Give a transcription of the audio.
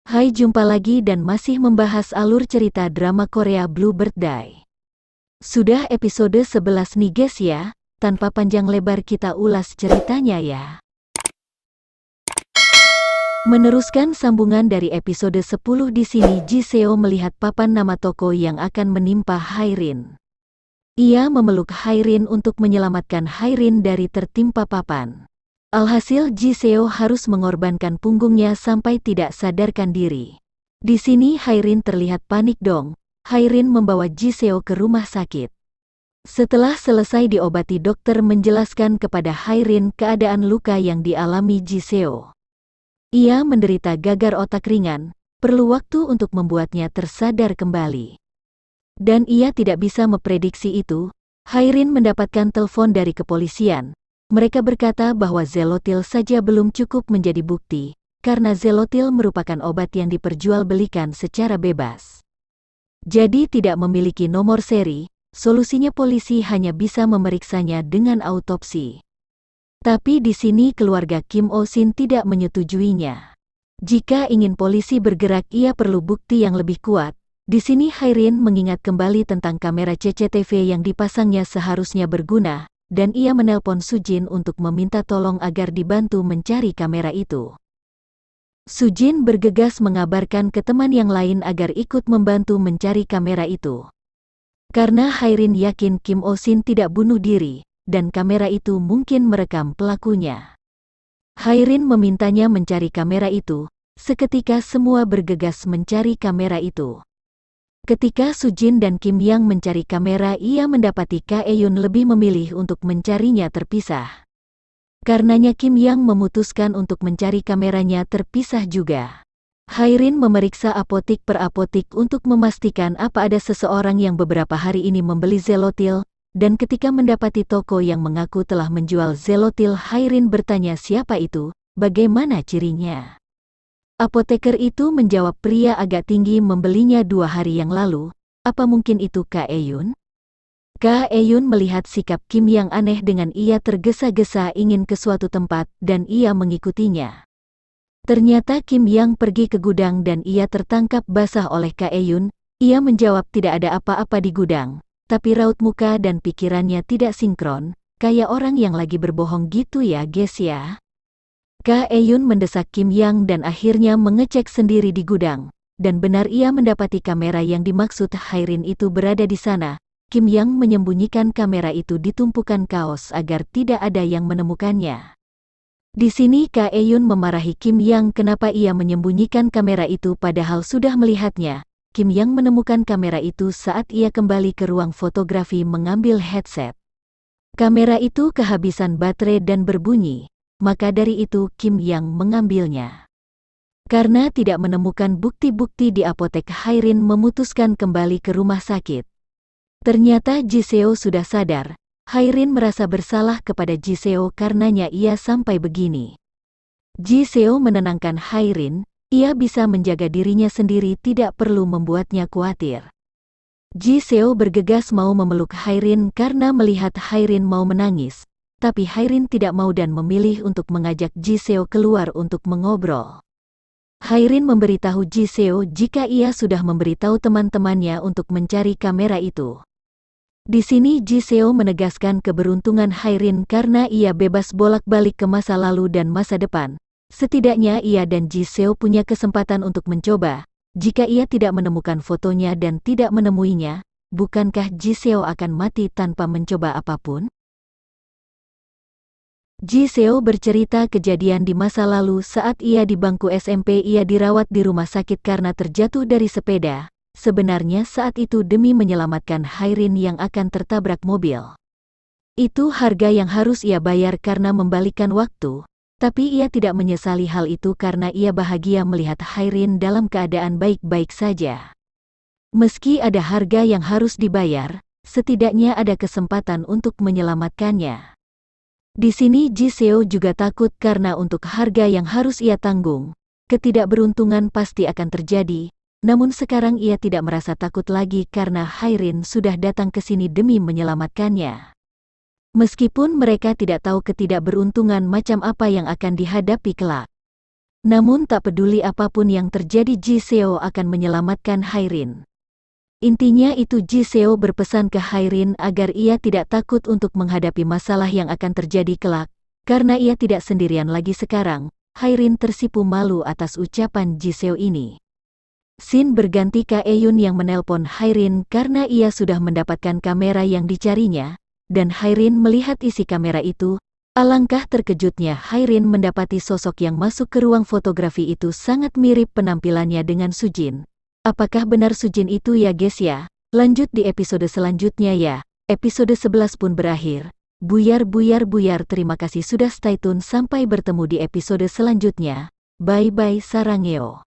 Hai, jumpa lagi dan masih membahas alur cerita drama Korea Bluebird Day. Sudah episode 11 nih guys ya, tanpa panjang lebar kita ulas ceritanya ya. Meneruskan sambungan dari episode 10 di sini, Ji Seo melihat papan nama toko yang akan menimpa Hairin. Ia memeluk Hairin untuk menyelamatkan Hairin dari tertimpa papan. Alhasil Ji Seo harus mengorbankan punggungnya sampai tidak sadarkan diri. Di sini Hairin terlihat panik dong. Hairin membawa Ji Seo ke rumah sakit. Setelah selesai diobati, dokter menjelaskan kepada Hairin keadaan luka yang dialami Ji Seo. Ia menderita gagar otak ringan, perlu waktu untuk membuatnya tersadar kembali. Dan ia tidak bisa memprediksi itu. Hairin mendapatkan telepon dari kepolisian. Mereka berkata bahwa Zelotil saja belum cukup menjadi bukti, karena Zelotil merupakan obat yang diperjualbelikan secara bebas. Jadi tidak memiliki nomor seri, solusinya polisi hanya bisa memeriksanya dengan autopsi. Tapi di sini keluarga Kim Oh-shin tidak menyetujuinya. Jika ingin polisi bergerak, ia perlu bukti yang lebih kuat. Di sini Hairin mengingat kembali tentang kamera CCTV yang dipasangnya seharusnya berguna, dan ia menelpon Sujin untuk meminta tolong agar dibantu mencari kamera itu. Sujin bergegas mengabarkan ke teman yang lain agar ikut membantu mencari kamera itu. Karena Hairin yakin Kim Oh-shin tidak bunuh diri, dan kamera itu mungkin merekam pelakunya. Hairin memintanya mencari kamera itu. Seketika semua bergegas mencari kamera itu. Ketika Sujin dan Kim Yang mencari kamera, ia mendapati Kaeyun lebih memilih untuk mencarinya terpisah. Karenanya Kim Yang memutuskan untuk mencari kameranya terpisah juga. Hairin memeriksa apotik per apotik untuk memastikan apa ada seseorang yang beberapa hari ini membeli Zelotil, dan ketika mendapati toko yang mengaku telah menjual Zelotil, Hairin bertanya siapa itu, bagaimana cirinya. Apoteker itu menjawab pria agak tinggi membelinya 2 hari yang lalu. Apa mungkin itu Kaeyun? Kaeyun melihat sikap Kim yang aneh dengan ia tergesa-gesa ingin ke suatu tempat dan ia mengikutinya. Ternyata Kim yang pergi ke gudang dan ia tertangkap basah oleh Kaeyun. Ia menjawab tidak ada apa-apa di gudang, tapi raut muka dan pikirannya tidak sinkron, kayak orang yang lagi berbohong gitu ya guys ya. Kaeyun mendesak Kim Yang dan akhirnya mengecek sendiri di gudang, dan benar ia mendapati kamera yang dimaksud Hairin itu berada di sana. Kim Yang menyembunyikan kamera itu di tumpukan kaos agar tidak ada yang menemukannya. Di sini Kaeyun memarahi Kim Yang kenapa ia menyembunyikan kamera itu padahal sudah melihatnya. Kim Yang menemukan kamera itu saat ia kembali ke ruang fotografi mengambil headset. Kamera itu kehabisan baterai dan berbunyi. Maka dari itu Kim Yang mengambilnya. Karena tidak menemukan bukti-bukti di apotek, Hairin memutuskan kembali ke rumah sakit. Ternyata Ji Seo sudah sadar. Hairin merasa bersalah kepada Ji Seo karenanya ia sampai begini. Ji Seo menenangkan Hairin, ia bisa menjaga dirinya sendiri, tidak perlu membuatnya khawatir. Ji Seo bergegas mau memeluk Hairin karena melihat Hairin mau menangis. Tapi Hairin tidak mau dan memilih untuk mengajak Ji Seo keluar untuk mengobrol. Hairin memberitahu Ji Seo jika ia sudah memberitahu teman-temannya untuk mencari kamera itu. Di sini Ji Seo menegaskan keberuntungan Hairin karena ia bebas bolak-balik ke masa lalu dan masa depan. Setidaknya ia dan Ji Seo punya kesempatan untuk mencoba. Jika ia tidak menemukan fotonya dan tidak menemuinya, bukankah Ji Seo akan mati tanpa mencoba apapun? Ji Seo bercerita kejadian di masa lalu saat ia di bangku SMP. Ia dirawat di rumah sakit karena terjatuh dari sepeda. Sebenarnya saat itu demi menyelamatkan Hairin yang akan tertabrak mobil. Itu harga yang harus ia bayar karena membalikan waktu. Tapi ia tidak menyesali hal itu karena ia bahagia melihat Hairin dalam keadaan baik-baik saja. Meski ada harga yang harus dibayar, setidaknya ada kesempatan untuk menyelamatkannya. Di sini Ji Seo juga takut karena untuk harga yang harus ia tanggung, ketidakberuntungan pasti akan terjadi. Namun sekarang ia tidak merasa takut lagi karena Hairin sudah datang ke sini demi menyelamatkannya. Meskipun mereka tidak tahu ketidakberuntungan macam apa yang akan dihadapi kelak. Namun tak peduli apapun yang terjadi, Ji Seo akan menyelamatkan Hairin. Intinya itu, Ji Seo berpesan ke Hairin agar ia tidak takut untuk menghadapi masalah yang akan terjadi kelak, karena ia tidak sendirian lagi sekarang. Hairin tersipu malu atas ucapan Ji Seo ini. Scene berganti ke Eun yang menelpon Hairin karena ia sudah mendapatkan kamera yang dicarinya, dan Hairin melihat isi kamera itu. Alangkah terkejutnya Hairin mendapati sosok yang masuk ke ruang fotografi itu sangat mirip penampilannya dengan Sujin. Apakah benar Sujin itu ya guys ya? Lanjut di episode selanjutnya ya. Episode 11 pun berakhir. Buyar, terima kasih sudah stay tune, sampai bertemu di episode selanjutnya. Bye-bye, sarangeo.